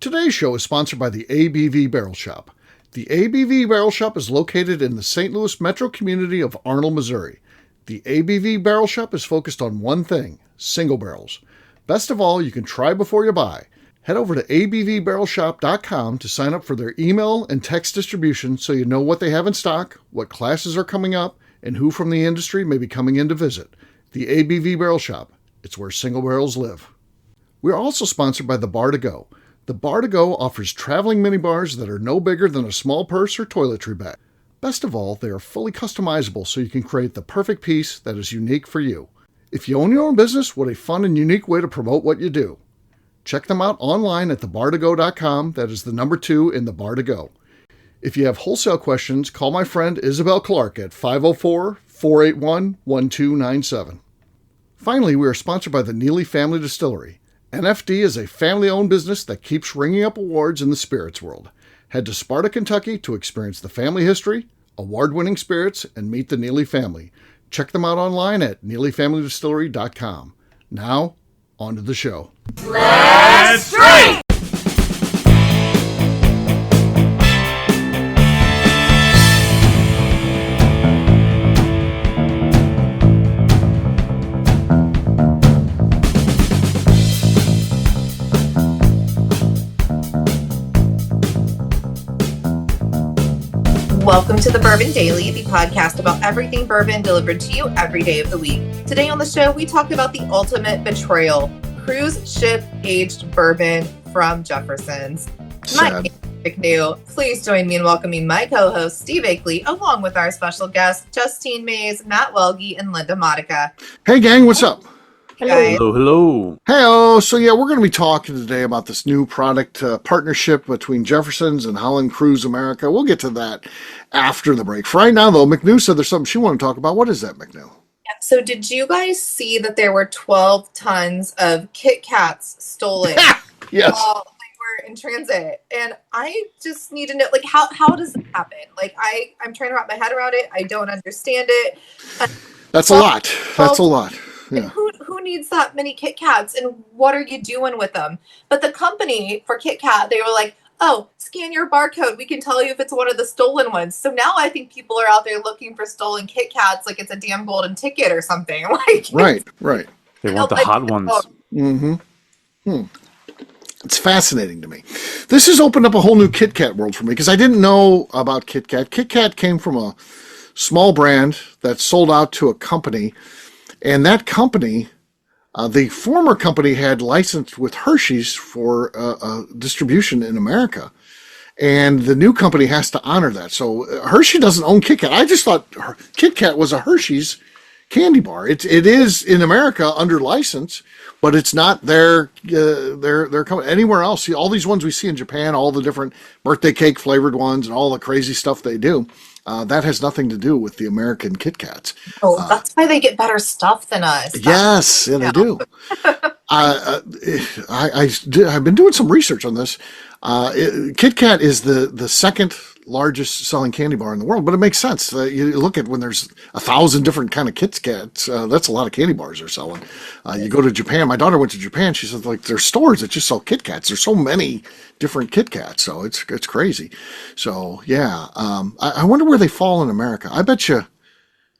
Today's show is sponsored by the ABV Barrel Shop. The ABV Barrel Shop is located in the St. Louis metro community of Arnold, Missouri. The ABV Barrel Shop is focused on one thing: single barrels. Best of all, you can try before you buy. Head over to abvbarrelshop.com to sign up for their email and text distribution so you know what they have in stock, what classes are coming up, and who from the industry may be coming in to visit. The ABV Barrel Shop. It's where single barrels live. We are also sponsored by the Bar to Go. The Bar to Go offers traveling minibars that are no bigger than a small purse or toiletry bag. Best of all, they are fully customizable so you can create the perfect piece that is unique for you. If you own your own business, what a fun and unique way to promote what you do. Check them out online at thebar2go.com. That is the number 2 in the Bar to Go. If you have wholesale questions, call my friend Isabel Clark at 504-481-1297. Finally, we are sponsored by the Neely Family Distillery. NFD is a family-owned business that keeps ringing up awards in the spirits world. Head to Sparta, Kentucky to experience the family history, award-winning spirits, and meet the Neely family. Check them out online at neelyfamilydistillery.com. Now, on to the show. Let's drink! Welcome to the Bourbon Daily, the podcast about everything bourbon delivered to you every day of the week. Today on the show, we talk about the ultimate betrayal, cruise ship aged bourbon from Jefferson's. My name is McNew. Please join me in welcoming my co-host, Steve Akeley, along with our special guests, Justine Mays, Matt Welge, and Linda Modica. Hey gang, what's up? Hello. Hey, so yeah, we're going to be talking today about this new product partnership between Jefferson's and Holland Cruise America. We'll get to that after the break. For right now, though, McNew said there's something she wanted to talk about. What is that, McNew? Yeah, so did you guys see that there were 12 tons of Kit Kats stolen? Yes. While they were in transit. And I just need to know, like, how does that happen? Like, I'm trying to wrap my head around it. I don't understand it. That's a lot. That's a lot. Yeah. Who needs that many Kit Kats, and what are you doing with them? But the company for Kit Kat, they were like, oh, scan your barcode. We can tell you if it's one of the stolen ones. So now I think people are out there looking for stolen Kit Kats like it's a damn golden ticket or something. Like, Right. They want the hot ones. It's fascinating to me. This has opened up a whole new Kit Kat world for me because I didn't know about Kit Kat. Kit Kat came from a small brand that sold out to a company. And that company, the former company had licensed with Hershey's for distribution in America. And the new company has to honor that. So Hershey doesn't own Kit Kat. I just thought Kit Kat was a Hershey's candy bar. It is in America under license, but it's not their company. Anywhere else, see all these ones we see in Japan, all the different birthday cake flavored ones and all the crazy stuff they do. That has nothing to do with the American Kit Kats. Oh, that's why they get better stuff than us. Yes, yeah, they do. I've been doing some research on this. Kit Kat is the second largest selling candy bar in the world, but it makes sense. You look at when there's 1,000 different kind of Kit Kats, that's a lot of candy bars they're selling. You go to Japan. My daughter went to Japan. She said, like, there's stores that just sell Kit Kats. There's so many different Kit Kats, so it's crazy. So yeah, I wonder where they fall in America. I bet you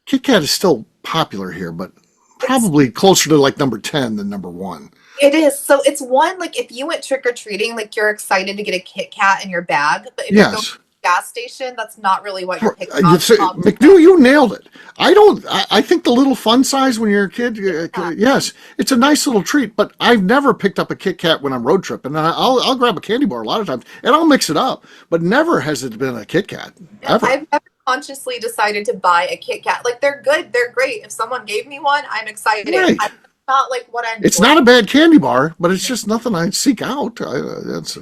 Kit Kat is still popular here, but probably closer to like number 10 than number 1. It is. So it's one, like, if you went trick-or-treating, like, you're excited to get a Kit Kat in your bag, but if you go to the gas station, that's not really what you're picking up. McNew, you nailed it. I think the little fun size when you're a kid, yes, it's a nice little treat, but I've never picked up a Kit Kat when I'm road tripping. I'll grab a candy bar a lot of times, and I'll mix it up, but never has it been a Kit Kat, ever. I've never consciously decided to buy a Kit Kat. Like, they're good, they're great. If someone gave me one, I'm excited. Right. Not like what I'm It's not a bad candy bar, but it's just nothing I seek out. It's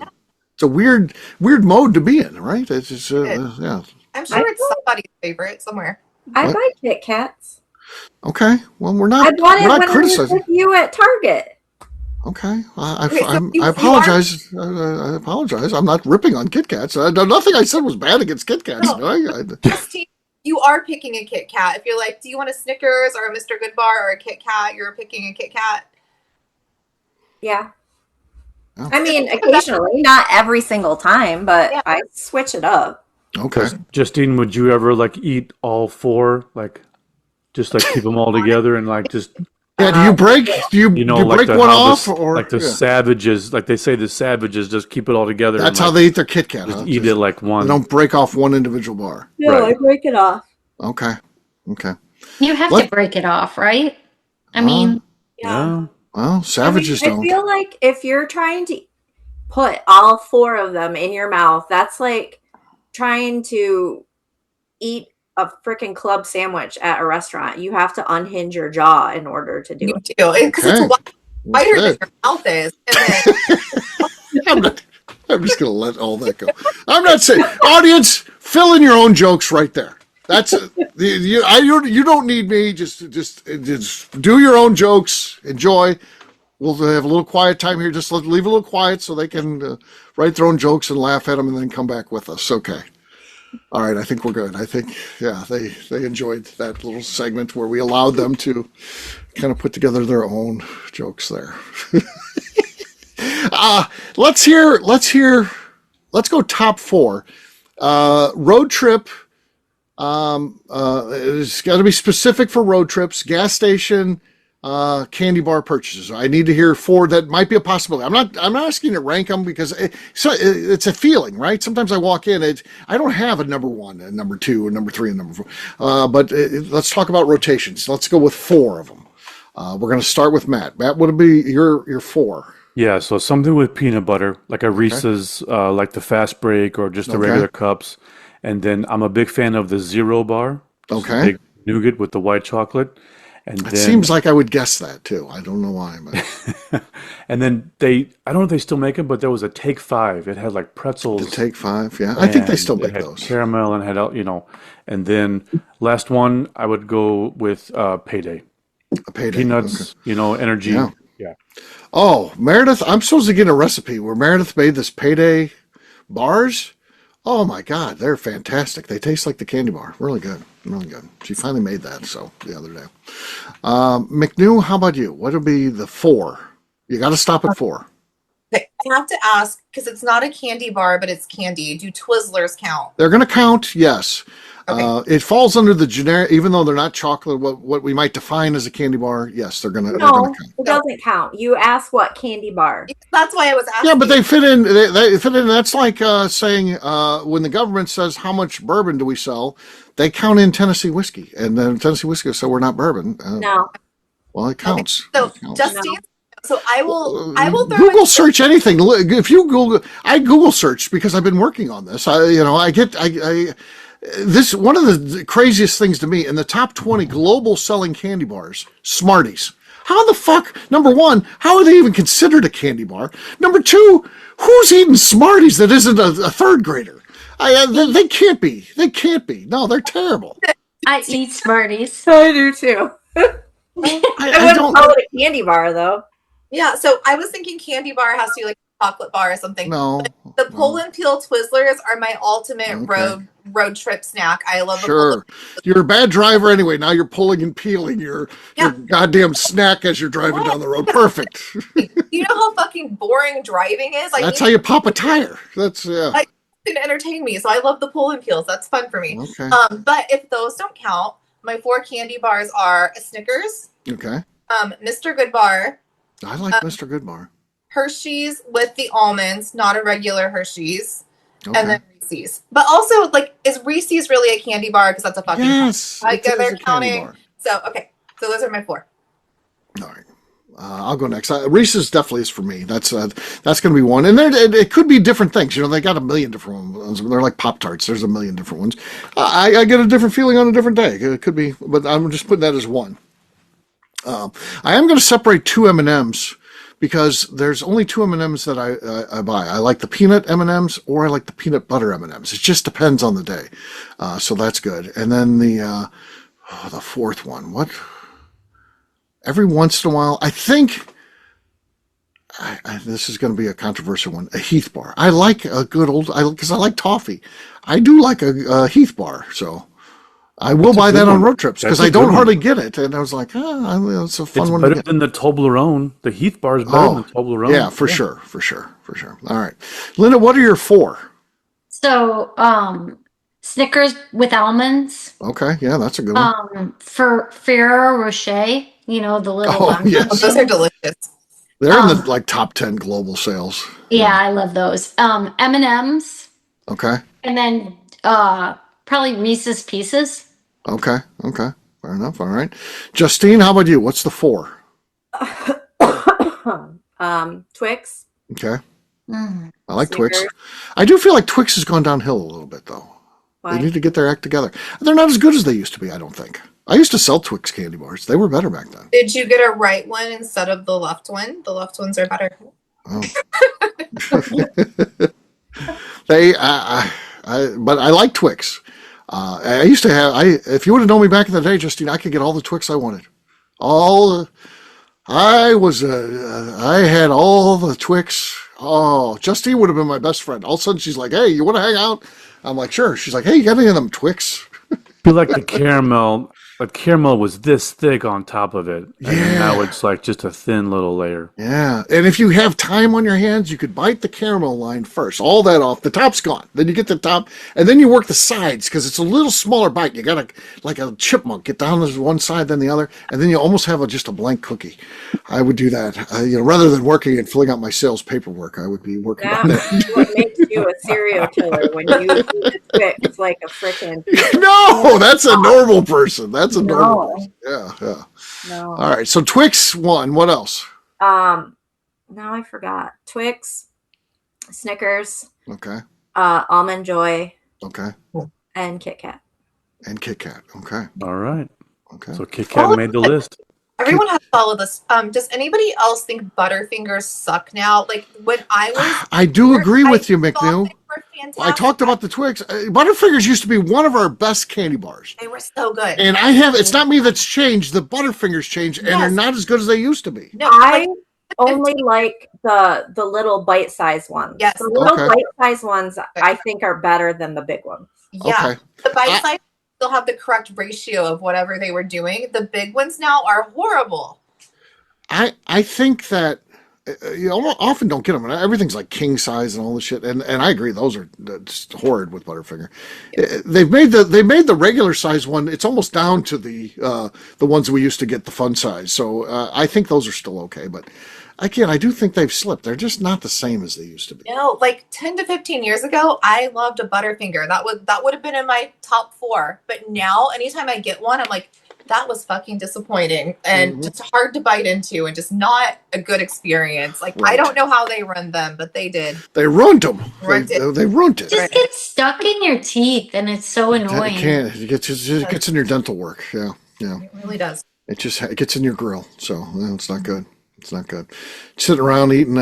a weird mode to be in, right? It's just, yeah. I'm sure it's somebody's favorite somewhere. I buy Kit Kats. Okay, well, we're not criticizing. With you at Target. Okay, I apologize. I apologize. I'm not ripping on Kit Kats. Nothing I said was bad against Kit Kats. No. You are picking a Kit Kat. If you're like, do you want a Snickers or a Mr. Goodbar or a Kit Kat? You're picking a Kit Kat. Yeah. I mean, occasionally, not every single time, but Yeah. I switch it up. Okay. Justine, would you ever like eat all four? Like, just like keep them all together and like just Yeah. Do you break? Do you like break one how off, or like the yeah. savages, like they say the savages just keep it all together. That's and, how they eat their Kit Kat. just Huh? eat it like They one. don't break off one individual bar. No, Right. I break it off. Okay. Okay. You have What? to break it off, right? I mean, Yeah. Well, savages I don't. feel like if you're trying to put all 4 of them in your mouth, that's like trying to eat a freaking club sandwich at a restaurant. You have to unhinge your jaw in order to do You it. do. Because Okay. it's wider Okay. than your mouth is. And then I'm just going to let all that go. I'm not saying, audience, fill in your own jokes right there. That's you don't need me. Just do your own jokes. Enjoy. We'll have a little quiet time here. Just leave a little quiet so they can write their own jokes and laugh at them, and then come back with us. Okay. All right. I think we're good. I think they enjoyed that little segment where we allowed them to kind of put together their own jokes there. Let's go top 4. Road trip. It's got to be specific for road trips. Gas station, candy bar purchases. I need to hear 4 that might be a possibility. I'm not asking you to rank them because it's a feeling, right? Sometimes I walk in, I don't have a number 1, a number 2, a number 3, and number 4. But let's talk about rotations. Let's go with 4 of them. We're going to start with Matt. Matt, what would be your 4? Yeah, so something with peanut butter, like a Reese's, like the fast break or just the regular cups. And then I'm a big fan of the Zero bar. Just a Okay. big nougat with the white chocolate. And It then seems like I would guess that too. I don't know why. But and then I don't know if they still make them, but there was a Take 5. It had like pretzels. the Take 5, yeah. I think they and still it make had those. caramel and had, and then last one, I would go with Payday. A Payday. Peanuts, energy. Yeah. Yeah. Oh, Meredith, I'm supposed to get a recipe where Meredith made this Payday bars. Oh my God, they're fantastic. They taste like the candy bar. Really good. Really good. She finally made that the other day. McNew, how about you? What would be the 4? You got to stop at 4. I have to ask, because it's not a candy bar, but it's candy. Do Twizzlers count? They're going to count, yes. Okay. It falls under the generic, even though they're not chocolate, what we might define as a candy bar. Yes, they're gonna No, count. it doesn't count. You ask what candy bar. That's why I was asking. Yeah, but they fit in. They fit in. That's like saying when the government says how much bourbon do we sell, they count in Tennessee whiskey, and then Tennessee whiskey says we're not bourbon. No. Well, it counts. So It counts. Justine, so I will throw Google in, search anything. Look, if you Google, I Google searched because I've been working on this. This one of the craziest things to me in the top 20 global selling candy bars, Smarties. How the fuck? Number 1, how are they even considered a candy bar? Number 2, who's eating Smarties that isn't a third grader? They can't be. They can't be. No, they're terrible. I eat Smarties. I do too. I I wouldn't don't. call it a candy bar though. yeah, so I was thinking candy bar has to be like a chocolate bar or something. No. The pull and peel Twizzlers are my ultimate Okay. road trip snack. I love the Sure. You're a bad driver anyway. Now you're pulling and peeling your goddamn snack as you're driving down the road. Perfect. You know how fucking boring driving is? That's how you pop a tire. That's to entertain me. So I love the pull and peels. That's fun for me. okay. But if those don't count, my 4 candy bars are a Snickers, Okay. Mr. Goodbar, I like Mr. Goodbar. Hershey's with the almonds, not a regular Hershey's, Okay. and then Reese's. But also, like, is Reese's really a candy bar? Because that's a fucking Yes. I it get is they're a candy counting. bar. So okay, so those are my 4. All right. I'll go next. Reese's definitely is for me. That's going to be one, and it could be different things. They got a million different ones. They're like Pop-Tarts. There's a million different ones. I get a different feeling on a different day. It could be, but I'm just putting that as one. I am going to separate 2 M&Ms because there's only 2 M&Ms that I buy. I like the peanut M&Ms or I like the peanut butter M&Ms. It just depends on the day. So that's good. And then the 4th one. What? Every once in a while, I think this is going to be a controversial one. A Heath bar. I like a good old, because I like toffee. I do like a Heath bar. So I will It's a buy good that on one. road trips because That's a I don't good hardly one. get it. And I was like, it's a fun It's one to better get. than the Toblerone. The Heath bar is better than Oh, the Toblerone. yeah, for sure, for sure, for sure. All right. Linda, what are your 4? So, Snickers with almonds. Okay, yeah, that's a good one. For Ferrero Rocher, the little Oh, lemon yes. Oh, those are thing. delicious. They're in the Um, like top 10 global sales. yeah, I love those. M&Ms, Okay, and then probably Reese's Pieces. okay, okay. Fair enough. All right. Justine, how about you? What's the 4? Twix, Okay. Mm. I like Twix. Snickers. I do feel like Twix has gone downhill a little bit, though. They Why? need to get their act together. They're not as good as they used to be, I don't think. I used to sell Twix candy bars. They were better back then. Did you get a right one instead of the left one? The left ones are better. Oh. But I like Twix. I used to have. If you would have known me back in the day, Justine, I could get all the Twix I wanted. All I had all the Twix. Oh, Justine would have been my best friend. All of a sudden, she's like, "Hey, you want to hang out?" I'm like, "Sure." She's like, "Hey, you got any of them Twix?" I feel like the caramel, was this thick on top of it, and now it's like just a thin little layer. Yeah, and if you have time on your hands, you could bite the caramel line first. All that off. The top's gone. Then you get the top, and then you work the sides because it's a little smaller bite. You gotta, like a chipmunk, get down to one side then the other, and then you almost have just a blank cookie. I would do that. Rather than working and filling out my sales paperwork, I would be working on it. That's what makes you a serial killer when you eat the Twix like a freaking. No, that's a normal person. That's a normal No. person. Yeah. No. All right. So Twix 1. What else? Now I forgot. Twix, Snickers, Okay. Almond Joy, Okay. and Kit Kat. And Kit Kat. Okay. All right. Okay. So Kit Kat made the list. Everyone has to follow this. Does anybody else think Butterfingers suck now? Like when I was, I do agree with you, thought McNew. they were fantastic. I talked about the Twix. Butterfingers used to be one of our best candy bars. They were so good. And it's not me that's changed. The Butterfingers changed, and they're Yes. not as good as they used to be. No, I only like the little bite-sized ones. Yes. The little Okay. bite-sized ones I think are better than the big ones. yeah, Okay. the bite size still have the correct ratio of whatever they were doing. The big ones now are horrible. I think that you often don't get them, and everything's like king size and all this shit. And I agree, those are just horrid with Butterfinger. They've made the regular size one. It's almost down to the ones we used to get, the fun size. So I think those are still okay. But again, I do think they've slipped. They're just not the same as they used to be. No, like 10 to 15 years ago, I loved a Butterfinger. That would have been in my top 4. But now, anytime I get one, I'm like, that was fucking disappointing and just hard to bite into and just not a good experience. Like, Right. I don't know how they run them, but they did. They ruined them. Ruined it. They ruined it. Just gets stuck in your teeth, and it's so annoying. It can't. It gets in your dental work. Yeah. It really does. It gets in your grill. So it's not good. It's not good. Sitting around eating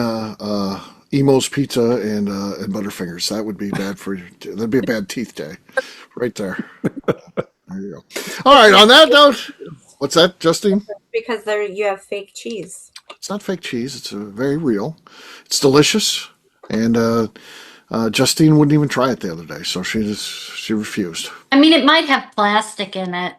Emo's pizza and Butterfingers. That would be bad for you. That'd be a bad teeth day, right there. There you go. All right. On that note, what's that, Justine? Because you have fake cheese. It's not fake cheese. It's very real. It's delicious. And Justine wouldn't even try it the other day, so she refused. I mean, it might have plastic in it.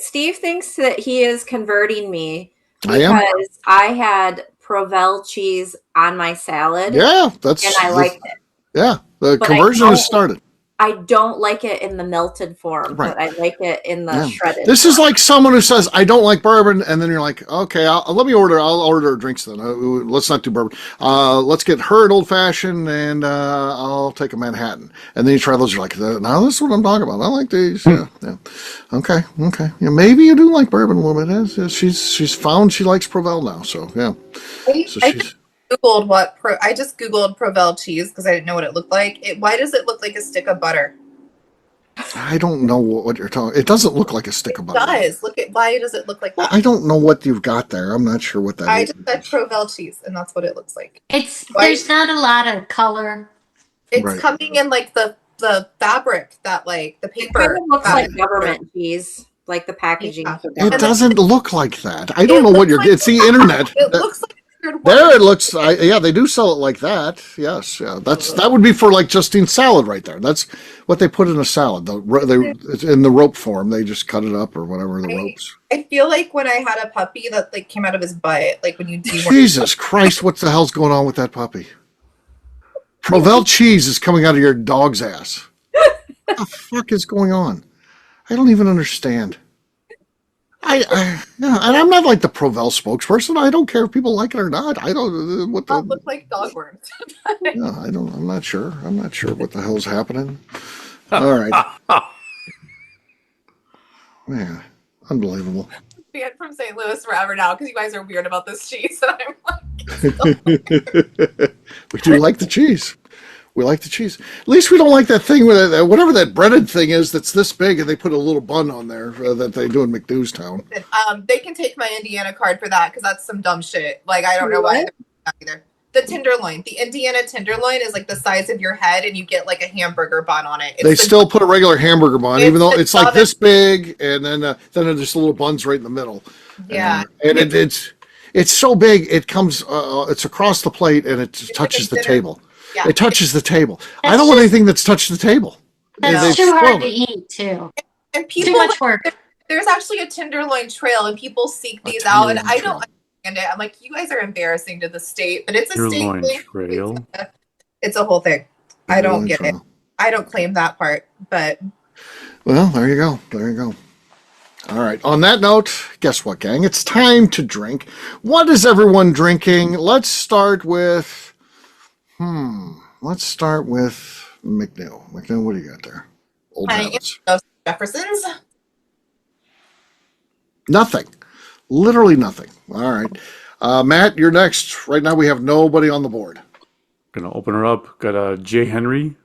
Steve thinks that he is converting me I am. because I had Provel cheese on my salad. Yeah, and I liked it. Yeah, the But conversion has started. I don't like it in the melted form, Right. but I like it in the shredded. This is like someone who says, "I don't like bourbon," and then you're like, "Okay, I'll order drinks then. Let's not do bourbon. Let's get her an old fashioned, and I'll take a Manhattan." And then you try those. You're like, "Now this is what I'm talking about. I like these." Yeah. Okay. Yeah, maybe you do like bourbon a little bit. She's found she likes Provel now. So yeah. So I she's. Googled I just Googled Provel cheese because I didn't know what it looked like. Why does it look like a stick of butter? I don't know what you're talking. It doesn't look like a stick of butter. It does. Why does it look like that? I don't know what you've got there. I'm not sure what that I is. just said Provel cheese, and that's what it looks like. There's not a lot of color. It's Right. coming in like the fabric that like the It paper. kind of looks that- like government cheese, like the packaging. Yeah. for It government. doesn't look like that. I don't know what you're. It's the internet. It looks like weird There one. it looks. Yeah, they do sell it like that. Yes, yeah. That would be for like Justine's salad right there. That's what they put in a salad. It's in the rope form. They just cut it up or whatever the ropes. I feel like when I had a puppy that like came out of his butt, like when you Jesus Christ, what the hell's going on with that puppy? Provel cheese is coming out of your dog's ass. What the fuck is going on? I don't even understand. Yeah, and I'm not like the Provel spokesperson. I don't care if people like it or not. I don't what the look like dog worms. yeah, I don't. I'm not sure. I'm not sure what the hell's happening. All right, man, unbelievable. Banned from St. Louis forever now because you guys are weird about this cheese, and I'm like, We do like the cheese. We like the cheese. At least we don't like that thing with whatever that breaded thing is that's this big, and they put a little bun on there that they do in McNewstown. they can take my Indiana card for that because that's some dumb shit. Like I don't know why either. The tenderloin, the Indiana tenderloin is like the size of your head, and you get like a hamburger bun on it. They still put a regular hamburger bun, even though it's like this big, and then there's little buns right in the middle. Yeah, and it's so big, it comes, it's across the plate, and it touches the table. Yeah. It touches the table. I don't want anything that's touched the table. That's too hard to eat, too. And people, too much work. There's actually a tenderloin trail, and people seek these out, and I don't understand it. I'm like, you guys are embarrassing to the state, but it's a state thing. Trail. It's a whole thing. I don't get it. I don't claim that part, but. Well, there you go. There you go. All right. On that note, guess what, gang? It's time to drink. What is everyone drinking? Let's start with... Let's start with McNeil. McNeil, what do you got there? Old habits. Jefferson's? Nothing. Literally nothing. All right. Matt, you're next. Right now we have nobody on the board. Gonna open her up. Got a J. Henry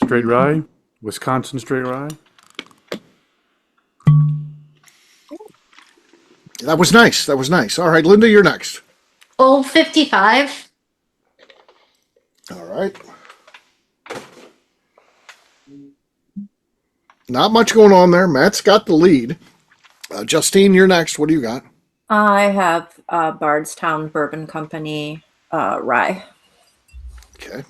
straight rye, Wisconsin straight rye. That was nice. That was nice. All right, Linda, you're next. Old 55. All right. Not much going on there. Matt's got the lead. Justine, you're next. What do you got? I have Bardstown Bourbon Company rye. Okay.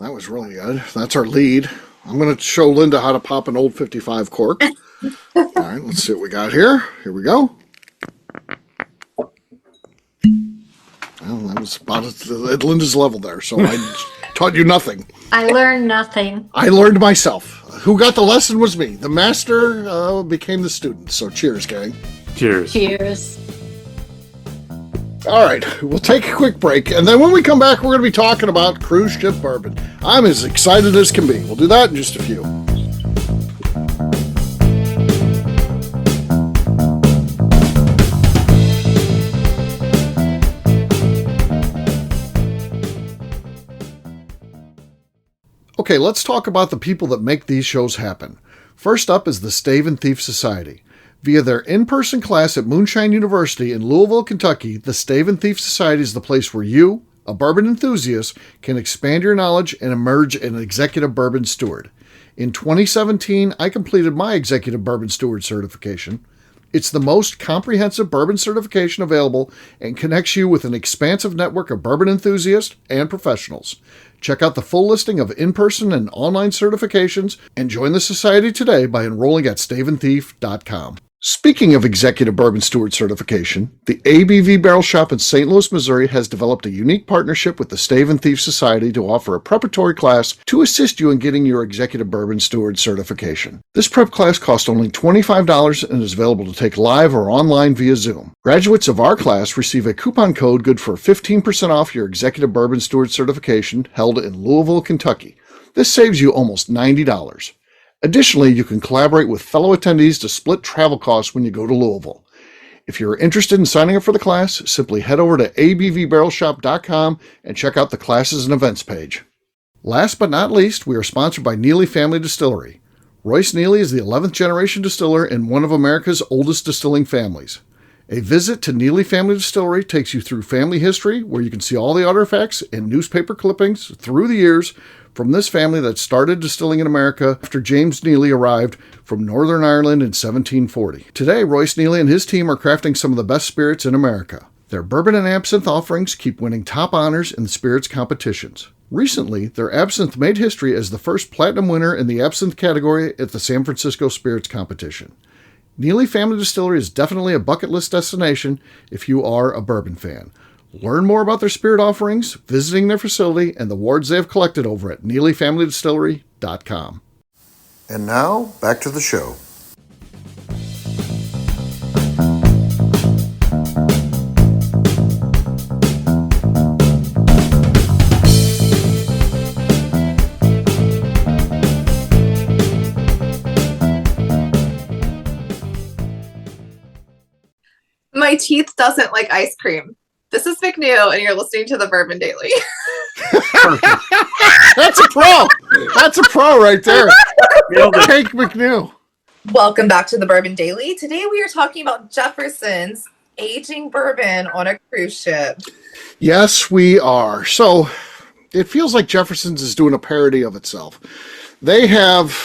That was really good. That's our lead. I'm going to show Linda how to pop an old 55 cork. All right, let's see what we got here. Here we go. Well, that was about at Linda's level there, so I taught you nothing. I learned nothing. I learned myself. Who got the lesson was me. The master became the student. So cheers, gang. Cheers. Cheers. All right, we'll take a quick break, and then when we come back, we're going to be talking about cruise ship bourbon. I'm as excited as can be. We'll do that in just a few. Okay, let's talk about the people that make these shows happen. First up is the Stave and Thief Society. Via their in-person class at Moonshine University in Louisville, Kentucky, the Stave and Thief Society is the place where you, a bourbon enthusiast, can expand your knowledge and emerge an executive bourbon steward. In 2017, I completed my executive bourbon steward certification. It's the most comprehensive bourbon certification available and connects you with an expansive network of bourbon enthusiasts and professionals. Check out the full listing of in-person and online certifications and join the society today by enrolling at staveandthief.com. Speaking of Executive Bourbon Steward certification, the ABV Barrel Shop in St. Louis, Missouri has developed a unique partnership with the Stave and Thief Society to offer a preparatory class to assist you in getting your Executive Bourbon Steward certification. This prep class costs only $25 and is available to take live or online via Zoom. Graduates of our class receive a coupon code good for 15% off your Executive Bourbon Steward certification held in Louisville, Kentucky. This saves you almost $90. Additionally, you can collaborate with fellow attendees to split travel costs when you go to Louisville. If you're interested in signing up for the class, simply head over to abvbarrelshop.com and check out the classes and events page. Last but not least, we are sponsored by Neely Family Distillery. Royce Neely is the 11th generation distiller in one of America's oldest distilling families. A visit to Neely Family Distillery takes you through family history, where you can see all the artifacts and newspaper clippings through the years from this family that started distilling in America after James Neely arrived from Northern Ireland in 1740. Today, Royce Neely and his team are crafting some of the best spirits in America. Their bourbon and absinthe offerings keep winning top honors in the spirits competitions. Recently, their absinthe made history as the first platinum winner in the absinthe category at the San Francisco Spirits Competition. Neely Family Distillery is definitely a bucket list destination if you are a bourbon fan. Learn more about their spirit offerings, visiting their facility, and the awards they have collected over at NeelyFamilyDistillery.com. And now, back to the show. My teeth doesn't like ice cream. This is McNew, and you're listening to the Bourbon Daily. That's a pro. That's a pro right there. Take McNew. Welcome back to the Bourbon Daily. Today we are talking about Jefferson's aging bourbon on a cruise ship. Yes, we are. So it feels like Jefferson's is doing a parody of itself. They have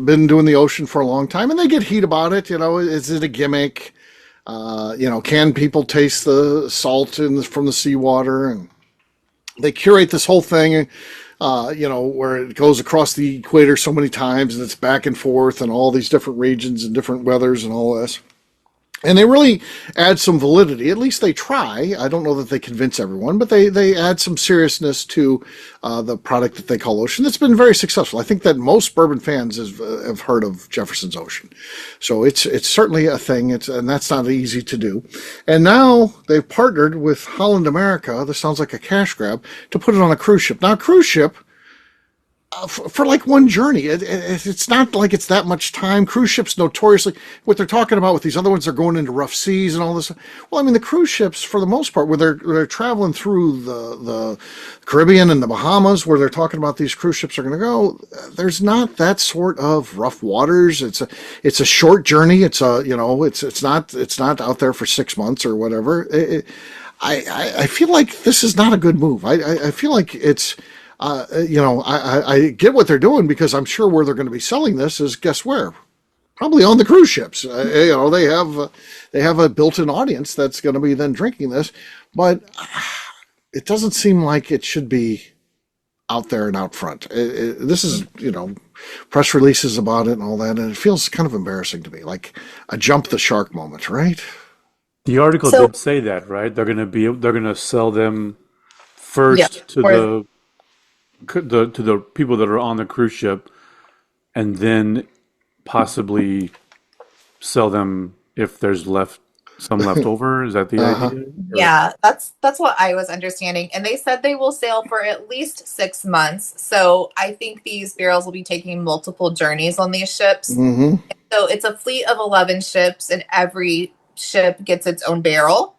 been doing the ocean for a long time, and they get heat about it. Is it a gimmick? Can people taste the salt from the seawater? And they curate this whole thing, where it goes across the equator so many times and it's back and forth and all these different regions and different weathers and all this. And they really add some validity. At least they try. I don't know that they convince everyone, but they add some seriousness to the product that they call Ocean. It's been very successful. I think that most bourbon fans have heard of Jefferson's Ocean. So it's certainly a thing, and that's not easy to do. And now they've partnered with Holland America, this sounds like a cash grab, to put it on a cruise ship. Now, a cruise ship, for like one journey, it's not like it's that much time. Cruise ships notoriously, what they're talking about with these other ones, they're going into rough seas and all this. Well, I mean, the cruise ships, for the most part, where they're traveling through the Caribbean and the Bahamas, where they're talking about these cruise ships are going to go, there's not that sort of rough waters. It's a short journey. It's not out there for 6 months or whatever. I feel like this is not a good move. I feel like it's. I get what they're doing, because I'm sure where they're going to be selling this is, guess where? Probably on the cruise ships. They have a built-in audience that's going to be then drinking this, but it doesn't seem like it should be out there and out front. This is, press releases about it and all that, and it feels kind of embarrassing to me, like a jump the shark moment, right? The article did say that, right? They're going to sell them first to the people that are on the cruise ship, and then possibly sell them if there's some left over. Is that the idea? Yeah, that's what I was understanding. And they said they will sail for at least 6 months. So I think these barrels will be taking multiple journeys on these ships. Mm-hmm. So it's a fleet of 11 ships, and every ship gets its own barrel.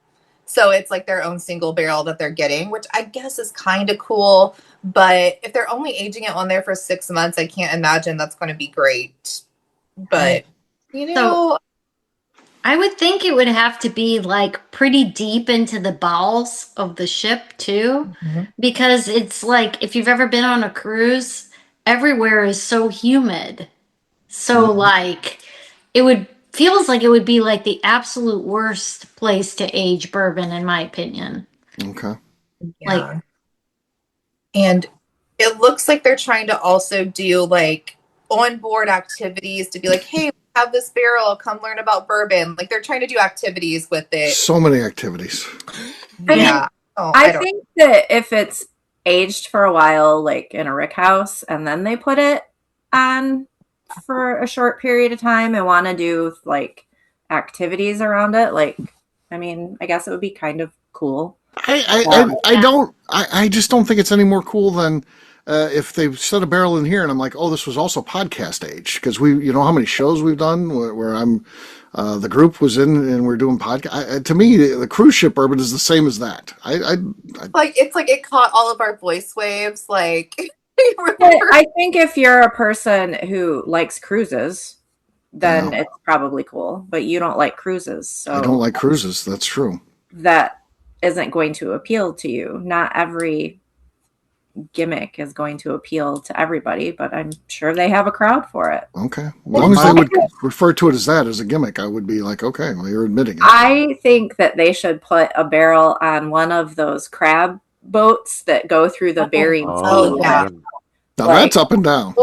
So it's like their own single barrel that they're getting, which I guess is kind of cool. But if they're only aging it on there for 6 months, I can't imagine that's going to be great. But, So, I would think it would have to be like pretty deep into the bowels of the ship too, because it's like, if you've ever been on a cruise, everywhere is so humid. So like feels like it would be like the absolute worst place to age bourbon, in my opinion. Okay. yeah. And it looks like they're trying to also do like onboard activities to be like, hey, we have this barrel, come learn about bourbon. Like they're trying to do activities with it. So many activities. Yeah. I think that if it's aged for a while, like in a rick house, and then they put it on for a short period of time and want to do like activities around it, I guess it would be kind of cool. I just don't think it's any more cool than if they set a barrel in here and I'm like, oh, this was also podcast age, because how many shows we've done where I'm the group was in and we're doing podcast. To me, the cruise ship bourbon is the same as that. It's like it caught all of our voice waves. Like, I think if you're a person who likes cruises, then it's probably cool. But you don't like cruises, so I don't like cruises. That's true. That isn't going to appeal to you. Not every gimmick is going to appeal to everybody, but I'm sure they have a crowd for it. Okay. As long as they would refer to it as that, as a gimmick, I would be like, okay, well, you're admitting it. I think that they should put a barrel on one of those crab boats that go through the Bering Sea. Oh, yeah. Now that's up and down.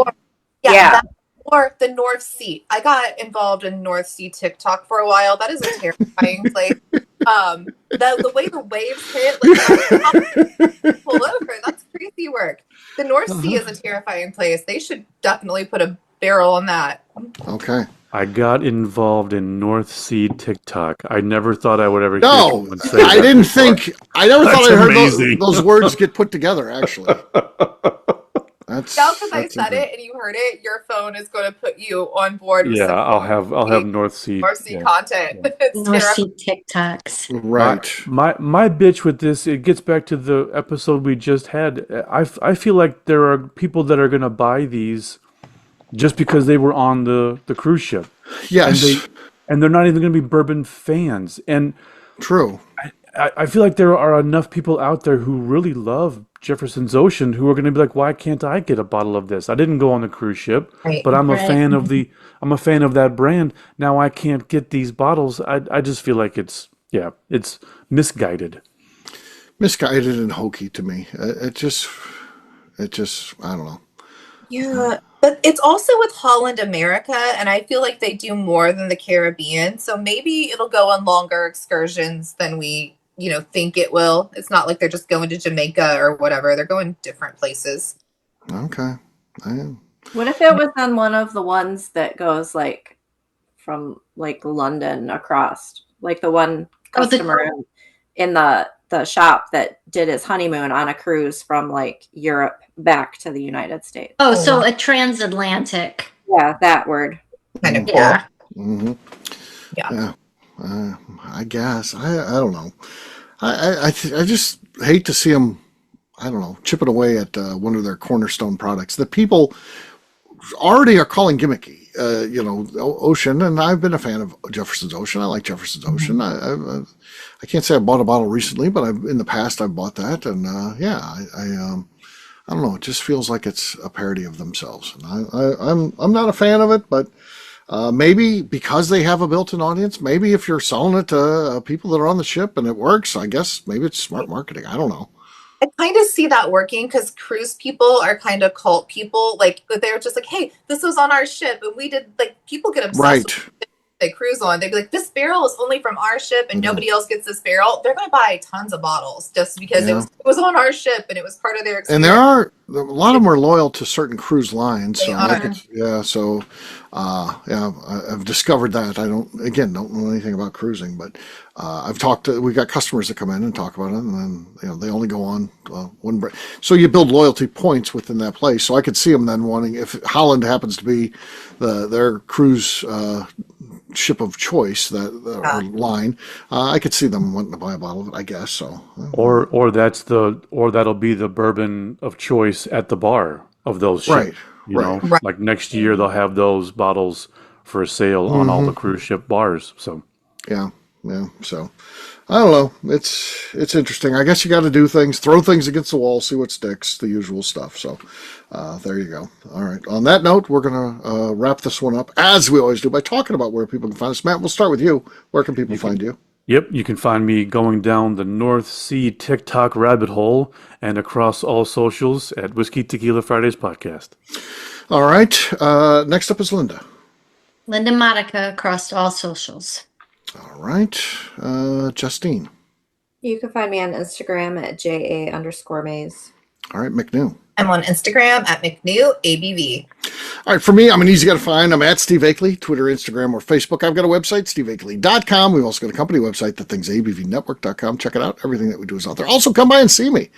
Yeah. Or the North Sea. I got involved in North Sea TikTok for a while. That is a terrifying place. The way the waves hit, like, pull over. That's crazy work. The North Sea is a terrifying place. They should definitely put a barrel on that. Okay. I got involved in North Sea TikTok. I never thought I would ever hear No, someone say I that didn't before. think. I never thought That's I heard amazing. those words get put together. Actually, that's Now, because I that's said it and you heard it, your phone is going to put you on board with Yeah, some I'll have North Sea. North Sea yeah. content. It's North terrifying. Sea TikToks. right. My bitch with this, it gets back to the episode we just had. I feel like there are people that are going to buy these just because they were on the cruise ship. Yes, And they're not even going to be bourbon fans. And true. I feel like there are enough people out there who really love Jefferson's Ocean who are going to be like, why can't I get a bottle of this? I didn't go on the cruise ship, Right. but I'm a Right. fan of I'm a fan of that brand. Now I can't get these bottles. I just feel like it's misguided. Misguided and hokey to me. It just, I don't know. Yeah, but it's also with Holland America, and I feel like they do more than the Caribbean. So maybe it'll go on longer excursions than we, think it will. It's not like they're just going to Jamaica or whatever. They're going different places. Okay. I am. What if it was on one of the ones that goes like from like London across, like the one customer in the shop that did his honeymoon on a cruise from like Europe back to the United States? Oh, so a transatlantic. Yeah, that word. Kind of cool. Yeah. Mm-hmm. Yeah. I guess. I don't know. I just hate to see them, I don't know, chipping away at one of their cornerstone products that people already are calling gimmicky. Ocean, and I've been a fan of Jefferson's Ocean. I like Jefferson's Ocean. I can't say I bought a bottle recently, but in the past I've bought that, and I don't know. It just feels like it's a parody of themselves, and I'm not a fan of it, but. Maybe because they have a built-in audience, maybe if you're selling it to people that are on the ship and it works, I guess maybe it's smart marketing. I don't know. I kind of see that working because cruise people are kind of cult people. Like they're just like, hey, this was on our ship, and we did. Like people get obsessed Right. with the ship they cruise on. They'd be like, this barrel is only from our ship, and nobody else gets this barrel. They're going to buy tons of bottles just because it was on our ship and it was part of their experience. And there are a lot of them are loyal to certain cruise lines. They are. I've discovered that. I don't know anything about cruising, but we got customers that come in and talk about it, and then they only go on one brand. So you build loyalty points within that place. So I could see them then wanting, if Holland happens to be their cruise ship of choice, or line, I could see them wanting to buy a bottle of it, I guess. So Or that'll be the bourbon of choice at the bar of those ships. Right. Right. Like next year they'll have those bottles for sale on all the cruise ship bars. So yeah. So I don't know. It's interesting. I guess you got to do things, throw things against the wall, see what sticks, the usual stuff. So there you go. All right. On that note, we're gonna wrap this one up as we always do by talking about where people can find us. Matt, we'll start with you. Where can people find you? Yep, you can find me going down the North Sea TikTok rabbit hole and across all socials at Whiskey Tequila Fridays Podcast. All right. Next up is Linda. Linda Monica across all socials. All right. Justine. You can find me on Instagram at JA_Maze. All right. McNew. I'm on Instagram at McNewABV. All right, for me, I'm an easy guy to find. I'm at Steve Akeley, Twitter, Instagram, or Facebook. I've got a website, steveakeley.com. We've also got a company website, ABVNetwork.com. Check it out. Everything that we do is out there. Also, come by and see me.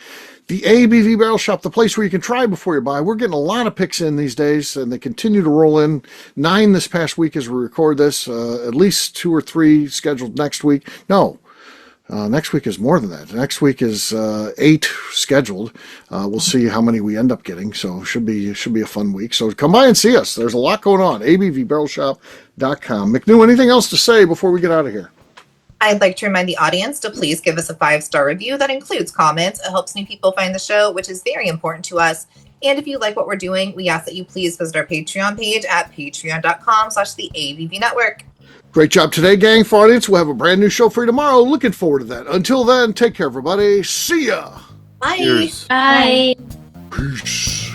The ABV Barrel Shop, the place where you can try before you buy. We're getting a lot of picks in these days, and they continue to roll in. 9 this past week as we record this. At least 2 or 3 scheduled next week. No. Next week is more than that. Next week is 8 scheduled. We'll see how many we end up getting. So should be a fun week. So come by and see us. There's a lot going on. ABVBarrelShop.com. McNew, anything else to say before we get out of here? I'd like to remind the audience to please give us a 5-star review that includes comments. It helps new people find the show, which is very important to us. And if you like what we're doing, we ask that you please visit our Patreon page at patreon.com/the ABV Network. Great job today, gang. For audience, we'll have a brand new show for you tomorrow. Looking forward to that. Until then, take care, everybody. See ya. Bye. Cheers. Bye. Peace.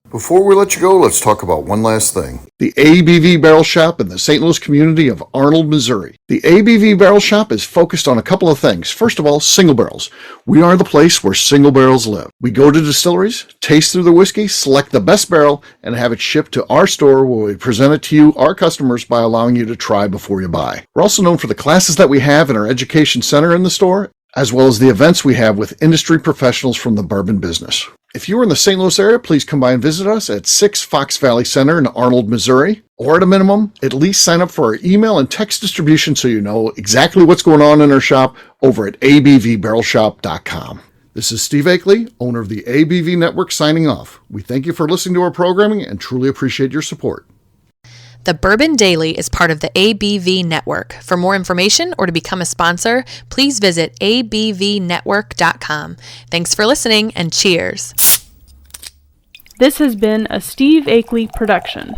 Before we let you go, let's talk about one last thing. The ABV Barrel Shop in the St. Louis community of Arnold, Missouri. The ABV Barrel Shop is focused on a couple of things. First of all, single barrels. We are the place where single barrels live. We go to distilleries, taste through the whiskey, select the best barrel, and have it shipped to our store where we present it to you, our customers, by allowing you to try before you buy. We're also known for the classes that we have in our education center in the store, as well as the events we have with industry professionals from the bourbon business. If you are in the St. Louis area, please come by and visit us at 6 Fox Valley Center in Arnold, Missouri. Or at a minimum, at least sign up for our email and text distribution so you know exactly what's going on in our shop over at abvbarrelshop.com. This is Steve Akeley, owner of the ABV Network, signing off. We thank you for listening to our programming and truly appreciate your support. The Bourbon Daily is part of the ABV Network. For more information or to become a sponsor, please visit abvnetwork.com. Thanks for listening and cheers. This has been a Steve Akeley production.